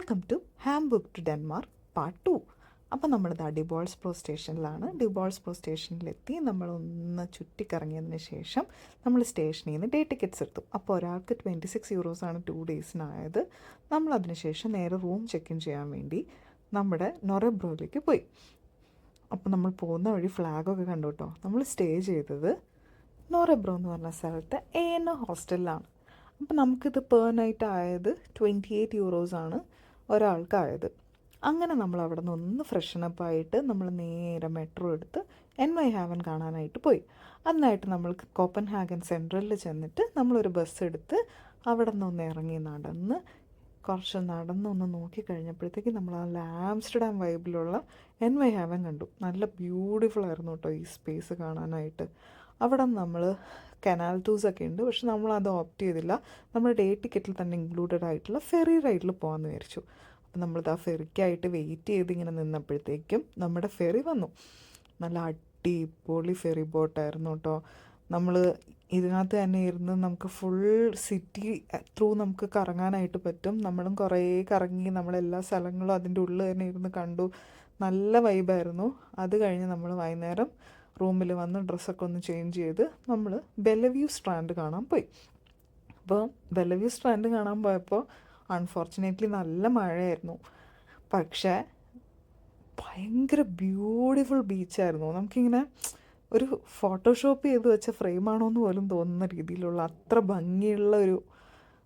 Welcome to Hamburg to Denmark part 2. അപ്പോൾ നമ്മളിത് ഡിബോൾസ്ബ്രോ സ്റ്റേഷനിലാണ്. ഡിബോൾസ്ബ്രോ സ്റ്റേഷനിലെത്തി നമ്മളൊന്ന് ചുറ്റിക്കറങ്ങിയതിന് ശേഷം നമ്മൾ സ്റ്റേഷനിൽ നിന്ന് ഡേ ടിക്കറ്റ്സ് എടുത്തു. അപ്പോൾ ഒരാൾക്ക് 26 യൂറോസാണ് 2 ഡേയ്സിനായത്. നമ്മളതിന് ശേഷം നേരെ റൂം ചെക്ക് ഇൻ ചെയ്യാൻ വേണ്ടി നമ്മുടെ നൊറബ്രോയിലേക്ക് പോയി. അപ്പോൾ നമ്മൾ പോകുന്ന വഴി ഫ്ലാഗൊക്കെ കണ്ടു കേട്ടോ. നമ്മൾ സ്റ്റേ ചെയ്തത് നൊറബ്രോ എന്ന് പറഞ്ഞ സ്ഥലത്തെ AN ഹോസ്റ്റലിലാണ്. അപ്പോൾ നമുക്കിത് പെർ നൈറ്റ് ആയത് 28 യൂറോസാണ് ഒരാൾക്കായത്. അങ്ങനെ നമ്മൾ അവിടെ നിന്ന് ഒന്ന് ഫ്രഷനപ്പ് ആയിട്ട് നമ്മൾ നേരെ മെട്രോ എടുത്ത് NY ഹാവൻ കാണാനായിട്ട് പോയി. അതിനായിട്ട് നമ്മൾ കോപ്പൻഹാഗൻ സെൻട്രലിൽ ചെന്നിട്ട് നമ്മളൊരു ബസ് എടുത്ത് അവിടെ നിന്നൊന്ന് ഇറങ്ങി കുറച്ച് നടന്നൊന്ന് നോക്കിക്കഴിഞ്ഞപ്പോഴത്തേക്ക് നമ്മൾ ആ ആംസ്റ്റർഡാം വൈബിലുള്ള NY ഹാവൻ കണ്ടു. നല്ല ബ്യൂട്ടിഫുൾ ആയിരുന്നു കേട്ടോ ഈ സ്പേസ് കാണാനായിട്ട്. അവിടെ നമ്മൾ കനാൽ ടൂസൊക്കെ ഉണ്ട്, പക്ഷെ നമ്മളത് ഓപ്റ്റ് ചെയ്തില്ല. നമ്മൾ ഡേ ടിക്കറ്റിൽ തന്നെ ഇൻക്ലൂഡഡ് ആയിട്ടുള്ള ഫെറി റൈഡിൽ പോകാമെന്ന് വിചാരിച്ചു. അപ്പം നമ്മളിത് ആ ഫെറിക്കായിട്ട് വെയിറ്റ് ചെയ്ത് ഇങ്ങനെ നിന്നപ്പോഴത്തേക്കും നമ്മുടെ ഫെറി വന്നു. നല്ല അടിപൊളി ഫെറി ബോട്ടായിരുന്നു കേട്ടോ. നമ്മൾ ഇതിനകത്ത് തന്നെ ഇരുന്ന് നമുക്ക് ഫുൾ സിറ്റി ത്രൂ നമുക്ക് കറങ്ങാനായിട്ട് പറ്റും. നമ്മളും കുറേ കറങ്ങി നമ്മളെല്ലാ സ്ഥലങ്ങളും അതിൻ്റെ ഉള്ളിൽ തന്നെ ഇരുന്ന് കണ്ടു. നല്ല വൈബായിരുന്നു. അത് കഴിഞ്ഞ് നമ്മൾ വൈകുന്നേരം റൂമിൽ വന്ന് ഡ്രസ്സൊക്കെ ഒന്ന് ചേഞ്ച് ചെയ്ത് നമ്മൾ ബെല്ലവ്യൂ സ്ട്രാൻഡ് കാണാൻ പോയി. അപ്പോൾ ബെല്ലവ്യൂ സ്ട്രാൻഡ് കാണാൻ പോയപ്പോൾ അൺഫോർച്ചുനേറ്റ്ലി നല്ല മഴയായിരുന്നു. പക്ഷേ ഭയങ്കര ബ്യൂട്ടിഫുൾ ബീച്ചായിരുന്നു. നമുക്കിങ്ങനെ ഒരു ഫോട്ടോഷോപ്പ് ചെയ്ത് വെച്ച ഫ്രെയിമാണോ എന്ന് പോലും തോന്നുന്ന രീതിയിലുള്ള അത്ര ഭംഗിയുള്ള ഒരു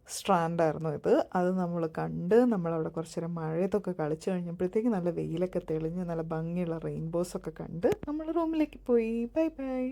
സ്ട്രാൻഡായിരുന്നു ഇത്. അത് നമ്മൾ കണ്ട് നമ്മളവിടെ കുറച്ച് നേരം മഴയത്തൊക്കെ കളിച്ച് കഴിഞ്ഞപ്പോഴത്തേക്ക് നല്ല വെയിലൊക്കെ തെളിഞ്ഞ് നല്ല ഭംഗിയുള്ള റെയിൻബോസൊക്കെ കണ്ട് നമ്മൾ റൂമിലേക്ക് പോയി. Bye bye.